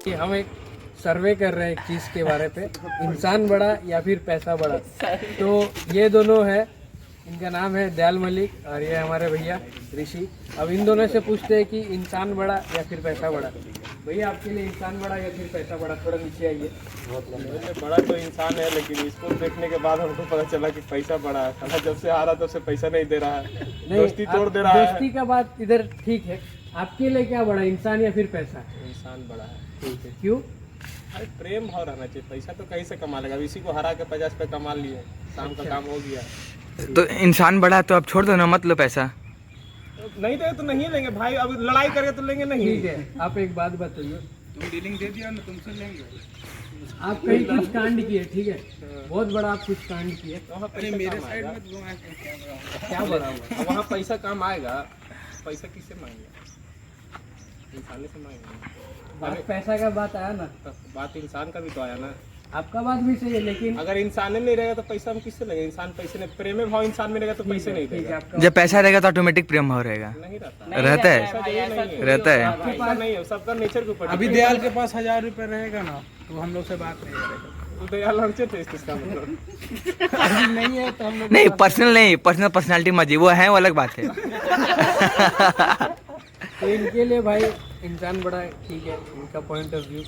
कि हम एक सर्वे कर रहे हैं एक चीज़ के बारे पे, इंसान बड़ा या फिर पैसा बड़ा। तो ये दोनों है, इनका नाम है दयाल मलिक और ये हमारे भैया ऋषि। अब इन दोनों से पूछते हैं कि इंसान बड़ा या फिर पैसा बड़ा। भैया आपके लिए इंसान बड़ा या फिर पैसा बड़ा? थोड़ा नीचे आइए। बड़ा तो इंसान है, लेकिन इसको देखने के बाद हमको पता चला कि पैसा बड़ा है। साला जब से आ रहा तब से पैसा नहीं दे रहा है, दोस्ती तोड़ दे रहा है। दोस्ती का बात इधर ठीक है, आपके लिए क्या बड़ा, इंसान या फिर पैसा? इंसान बड़ा है। ठीक है, क्यों? अरे प्रेम भाव रहना चाहिए, पैसा तो कहीं से कमा लेगा। इसी को हरा के 50 पे कमा लिए, शाम का काम हो गया। तो इंसान बड़ा तो अब छोड़ दो ना, मत लो पैसा। नहीं देगा तो नहीं लेंगे भाई, अब लड़ाई करेंगे तो लेंगे नहीं। ठीक है, आप एक बात बताइए, तुम डीलिंग दे दिया ना, तुमसे लेंगे। आप कहीं कुछ कांड किए, ठीक है, बहुत बड़ा आप कुछ कांड किए, अरे मेरे साइड में क्या बड़ा हुआ? वहाँ पैसा काम आएगा। पैसा किससे मांगेगा? इंसान से मांगेगा। बात पैसा का बात आया ना, तो बात इंसान का भी तो आया ना। आपका बात भी सही है, लेकिन अगर इंसान नहीं रहेगा तो पैसा हम किससे लेंगे? इंसान पैसे नहीं, प्रेम में भाव इंसान में रहेगा तो पैसे नहीं ठीक है देगा। आपका जब पैसा रहेगा तो ऑटोमेटिक प्रेम भाव रहेगा। नहीं रहता, रहता है, ऐसा जरूरी नहीं है। रहता है। ऐसा नहीं है, सबका नेचर के ऊपर। अभी दयाल के पास 1000 रुपए रहेगा ना, तो हम लोग से बात नहीं करेगा। तो दयाल हमसे टेस्ट इसका मतलब अभी नहीं है तो हम लोग नहीं, पर्सनल नहीं, पर्सनल पर्सनालिटी मत जी, वो है, वो अलग बात है। तो इनके लिए भाई इंसान बड़ा है, ठीक है, इनका point of view.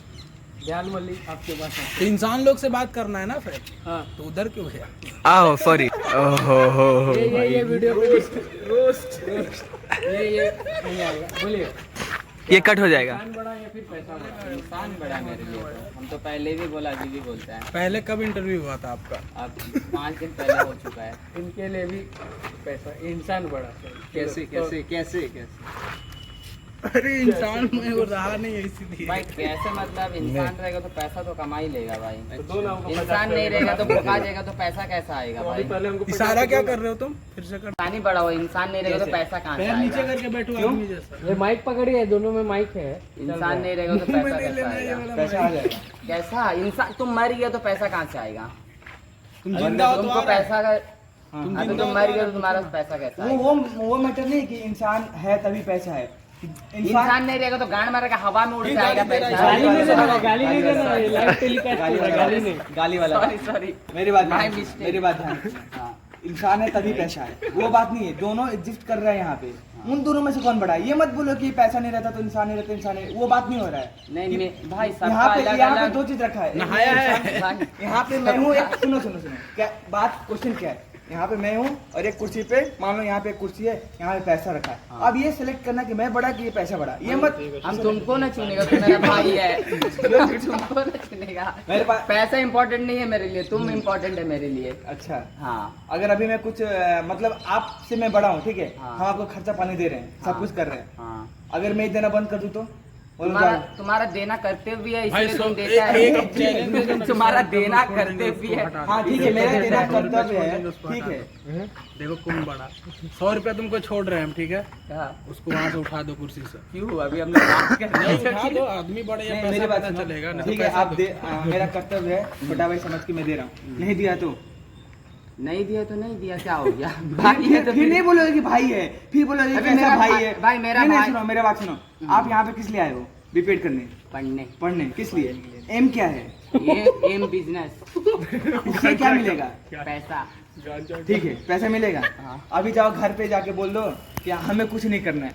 Dayal Malik आपके पास है? तो इंसान लोग से बात करना है ना फिर, हाँ, तो उधर क्यों गया? आओ सॉरी, ओहो हो ये वीडियो पे रोस्ट ये नहीं आएगा। बोलिए, ये कट हो जाएगा। इंसान बड़ा या फिर पैसा बड़ा? इंसान बड़ा मेरे लिए तो। हम तो पहले भी बोला, अभी भी बोलते हैं। पहले कब इंटरव्यू हुआ था आपका? अब 5 दिन पहले हो चुका है। इनके लिए भी पैसा, इंसान बड़ा। कैसे कैसे कैसे कैसे अरे इंसान में वो रहा नहीं है इसीलिए। भाई कैसे मतलब, इंसान रहेगा तो पैसा तो कमा ही लेगा भाई। तो दो ना हमको इंसान नहीं रहेगा तो भूखा जाएगा तो पैसा कैसा आएगा अभी भाई? पहले हमको इशारा क्या कर रहे हो तुम? फिर से कर। इंसान ही बड़ा हो, इंसान नहीं रहेगा तो पैसा कहाँ से पैर नीचे आएगा? करके बैठो आदमी जैसा। ये माइक पकड़िए, दोनों में माइक है। इंसान नहीं रहेगा तो पैसा कैसा आएगा? पैसा आ जाएगा। कैसा इंसान, तुम मर गया तो पैसा कहाँ से आएगा? तुम जिंदा हो तो तुमको आ रहा है। पैसा का, अभी तुम मर गए तो तुम्हारा पैसा कैसा आएगा? वो मैटर नहीं कि इंसान है तभी पैसा है। इंसान नहीं रहेगा तो गांड मारेगा, हवा में उड़ जाएगा पैसा। गाली नहीं देना, गाली नहीं देना, लाइव टेलीकास्ट हो रहा है, गाली नहीं। गाली वाला सॉरी सॉरी, मेरी बात My ध्यान, mistake. मेरी बात ध्यान। इंसान है तभी पैसा है, वो बात नहीं है। दोनों एग्जिस्ट कर रहे हैं यहाँ पे। उन दोनों में से कौन बड़ा है? ये मत बोलो कि पैसा नहीं रहता तो इंसान नहीं रहता, इंसान है, वो बात नहीं हो रहा है। नहीं भाई, सबका यहाँ पे अलग यहाँ पे अलग। दो चीज रखा है। नहाया है। भाई, यहाँ पे मैं हूँ, एक सुनो सुनो सुनो, क्या बात, क्वेश्चन क्या है? यहाँ पे मैं हूँ और एक कुर्सी पे, मान लो यहाँ पे एक कुर्सी है, यहाँ पे पैसा रखा है। अब ये सिलेक्ट करना कि मैं बड़ा कि ये पैसा बड़ा, ये मत। हम तुमको ना चुनेगा, तुम मेरा भाई है। तुमको ना चुनेगा। मेरे पास पैसा इम्पोर्टेंट नहीं है मेरे लिए, तुम इम्पोर्टेंट है मेरे लिए। अच्छा, हाँ, अगर अभी मैं कुछ मतलब आपसे मैं बड़ा हूँ, ठीक है, हाँ। हम आपको खर्चा पानी दे रहे हैं, सब हाँ। कुछ कर रहे हैं। हाँ। अगर मैं देना बंद कर दूँ तो बोलो तुम्हारा जाओ। तुम्हारा देना कर्तव्य है, भाई इसलिए तुम एक देता चैलेंज है। तुम्हारा देना कर्तव्य है। हाँ ठीक है, मेरा देना कर्तव्य है, ठीक है। देखो कौन बड़ा। 100 रुपया तुमको छोड़ रहे हैं हम, ठीक है? हाँ, उसको वहाँ से उठा दो कुर्सी से। क्यों अभी हमने बात कर नहीं उठा दो, आदमी बड़े या नहीं, पैसा मेरी बात पता सुनो। चलेगा ना। ठीक है, आप दे, मेरा कर्तव्य है, छोटा भाई समझ के मैं दे रहा हूँ। नहीं दिया तो नहीं दिया तो नहीं दिया, क्या हो गया? भाई है तो फिर नहीं बोलोगे कि भाई है, फिर बोलोगे कि अभी ऐसा मेरा भाई है। भाई मेरा नहीं, नहीं, भाई। सुनो मेरा बात सुनो। आप यहाँ पे किस लिए आए हो? बीपीएड करने, पढ़ने। पढ़ने किस लिए? एम क्या है? ये एम बिजनेस, इससे क्या मिलेगा? पैसा। ठीक है, पैसा मिलेगा। हाँ। अभी जाओ घर पे जाके बोल दो कि हमें कुछ नहीं करना है,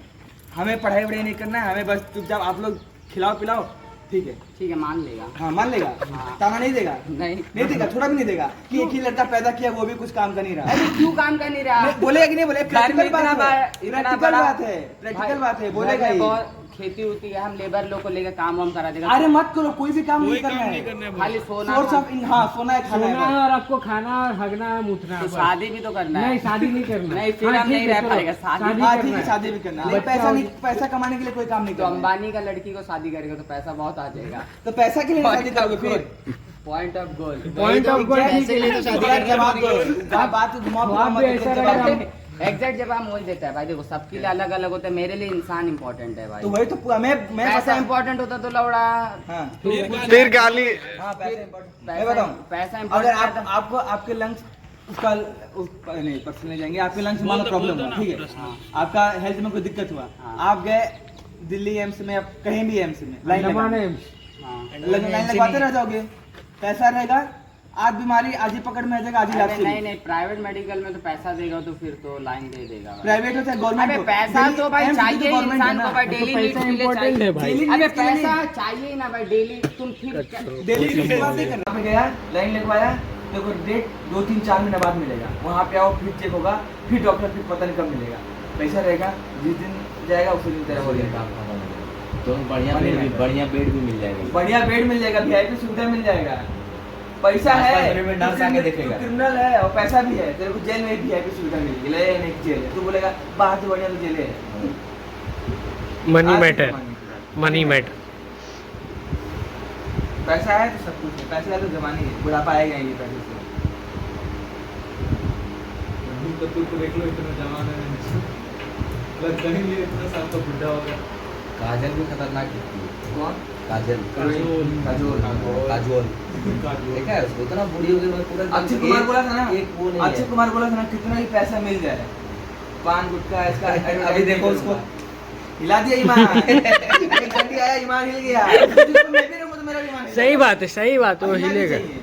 हमें पढ़ाई वढ़ाई नहीं करना है, हमें बस चुपचाप आप लोग खिलाओ पिलाओ, ठीक है। ठीक है, मान लेगा। हाँ मान लेगा, हाँ। ताना नहीं देगा, नहीं नहीं देगा, थोड़ा भी नहीं देगा कि एक ही लड़का पैदा किया वो भी कुछ काम का नहीं रहा। अरे क्यों काम कर नहीं रहा? बोलेगा कि नहीं बोले? घर में प्रैक्टिकल इतना बात है, इतना प्रैक्टिकल बड़ा बात है, प्रैक्टिकल बात है, बोलेगा घर में ही। बहुत खेती उती है, हम लेबर लोग को लेकर काम वाम करा देगा। अरे मत करो, कोई भी काम कोई नहीं काम करना नहीं है। करना है। खाली सोना सोर्स ऑफ हाँ, सोना है, खाना सोना है। है और आपको खाना और हगना है, मुतना है तो बस। शादी भी तो करना है। नहीं, शादी नहीं करना। नहीं, फिर हाँ, हम ठीक नहीं है, रह चलो, पाएगा, शादी हाँ करना ठीक है, है। शादी भी करना है। बच्चा पैसा हो- नहीं, पैसा कमाने के लिए कोई काम नहीं तो करना है। अंबानी का लड़की को शादी करेगा तो पैसा बहुत आ जाएगा। तो पैसा के लिए शादी करोगे फिर? Point of goal. Point of goal पैसे के लिए तो शादी करना जवाब दो, बात घुमा फिरा वहाँ मत पे करो, ऐसा जवाब रहेगा, दो। एग्जैक्ट जवाब मोल देता है भाई। देखो सबके लिए अलग अलग होता है, मेरे लिए इंसान इम्पोर्टेंट है भाई। तो वही तो मैं पैसा पता इम्पोर्टेंट होता तो लौड़ा। हाँ फिर गाली। हाँ पैसा important। मैं पैसा बताऊँ, पैसा अगर इम्पोर्टेंट है। आपको आपके लंग्स उसका नहीं पर्सन नहीं जाएंगे, आपके लंग्स में प्रॉब्लम हुआ, ठीक है, आपका हेल्थ में कोई दिक्कत हुआ, हाँ। आप गए दिल्ली एम्स में, आप कहीं भी एम्स में लाइन अंडमान लगाने, एम्स। हाँ। लाइन लगवाते रह जाओगे, पैसा रहेगा, आज बीमारी आज ही पकड़ में आ जाएगा, आज ही अरे लास्ट नहीं नहीं, प्राइवेट मेडिकल में तो पैसा देगा तो फिर तो लाइन दे देगा भाई। प्राइवेट हो चाहे अबे गवर्नमेंट पैसा तो भाई चाहिए ही इंसान को भाई, डेली नीड्स के लिए इम्पोर्टेंट है भाई। चाहिए। अबे पैसा चाहिए ही ना भाई, डेली तुम ठीक डेली की बात नहीं करना। मैं गया, लाइन लगवाया, देखो डेट 2-3-4 महीने बाद मिलेगा, वहाँ पे आओ फिर चेक होगा, फिर डॉक्टर फिर पता नहीं कब मिलेगा, पैसा रहेगा, जिस दिन जाएगा उसी दिन तेरा हो जाएगा। तो बढ़िया बेड भी मिल जाएगा। बढ़िया बेड मिल जाएगा, वीआईपी सुविधा मिल जाएगा, पैसा है, नर्स आके देखेगा। क्रिमिनल है और पैसा भी है, तेरे को जेल में वीआईपी सुविधा मिलेगी, ले नहीं जेल है, तू बोलेगा बाहर से बढ़िया तो जेल है। मनी आज मैटर, जमाने की बात। Money matter. पैसा है तो सब कुछ है, पैसा है तो जमाने है, बुढ़ापा आएगा ही पैसे से। तो तू तो देख लो इतना जमाना है, लग जाएंगे इतना साल तो बुढ़ा होगा। काजल भी खतरनाक दिखती है। कौन? काजल काजोल देखा है उसको, इतना बूढ़ी हो गई मतलब पूरा अक्षय कुमार बोला था ना, एक वो नहीं अक्षय है। कुमार बोला था ना, कितना ही पैसा मिल जाए, पान गुटखा इसका अभी देखो उसको। हिला दिया ईमान। एक घंटी आया ईमान हिल गया, मैं भी रहूंगा तो मेरा भी ईमान हिलेगा। सही बात है, सही बात है, वो हिलना नहीं हिलेगा। चाहिए।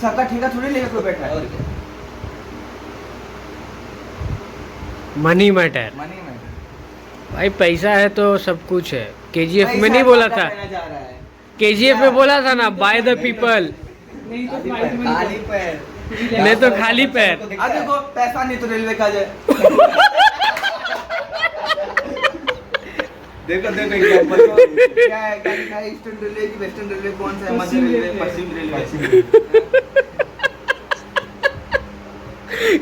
सबका ठेका थोड़ी लेकर कोई बैठा है। और क्या? मनी मैटर मनी में भाई, पैसा है तो सब कुछ है। केजीएफ में नहीं बोला था, जा रहा है केजीएफ में बोला था ना, बाय द पीपल, खाली पैर। नहीं तो खाली पैर। अब देखो पैसा नहीं तो रेलवे का जाए। देखो एग्जांपल को। क्या है गाड़ी का, ईस्टर्न रेलवे की वेस्टर्न रेलवे कौन सा है, मध्य रेलवे, पश्चिम रेलवे।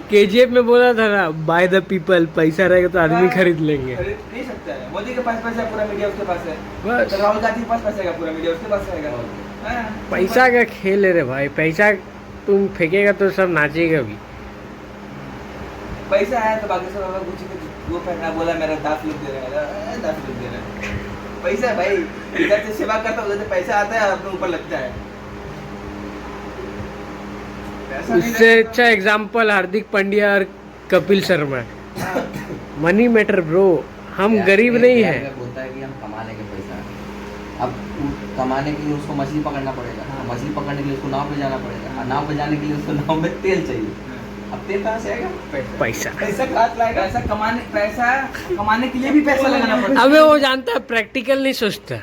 केजीएफ में बोला था ना, बाय द पीपल, पैसा रहेगा तो आदमी खरीद लेंगे। खरीद नहीं सकता है, मोदी के पास पैसा है, पूरा मीडिया उसके पास है, बस तो राहुल गांधी के पास पैसा है, पूरा मीडिया उसके पास रहेगा। हाँ। पैसा का खेल है रे भाई, पैसा तुम फेंकेगा तो सब नाचेगा भी। पैसा है तो बाकी सब अगर कुछ वो पहना बोला मेरा 10 लोग दे रहा है, 10 लोग दे रहा है, पैसा है भाई, इधर से सेवा करता उधर से पैसा आता है और अपने ऊपर लगता है। पैसा नहीं उससे रहेगा। अच्छा एग्जाम्पल हार्दिक पांड्या और कपिल शर्मा। हाँ। मनी मैटर ब्रो, हम गरीब नहीं है है। बोलता है कि हम कमा लेंगे पैसा। अब कमाने के लिए उसको मछली पकड़ना पड़ेगा, मछली पकड़ने के लिए उसको नाव पे जाना पड़ेगा, और नाव पे जाने के लिए उसको नाव में तेल चाहिए। अब तेल कहाँ से आएगा? पैसा पैसा कहाँ से लाएगा? पैसा कमाने के लिए भी पैसा लगाना पड़ता है। अबे वो जानता है, प्रैक्टिकल नहीं सोचता,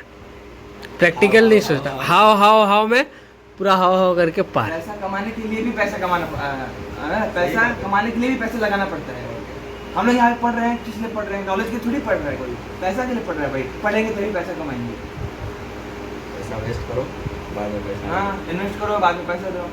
प्रैक्टिकल नहीं सोचता, हाव हाव हाव में पूरा हाव हाव करके पार। पैसा कमाने के लिए भी पैसा पैसा कमाने के लिए भी पैसा लगाना पड़ता है। हम लोग यहाँ पढ़ रहे हैं, किस लिए पढ़ रहे हैं? नॉलेज के थोड़ी पढ़ रहे हैं, कोई पैसा के लिए पढ़ रहा है भाई। पढ़ेंगे तभी पैसा कमाएंगे। पैसा वेस्ट करो, बाद में पैसा। हाँ, इन्वेस्ट करो, बाद में पैसा दो।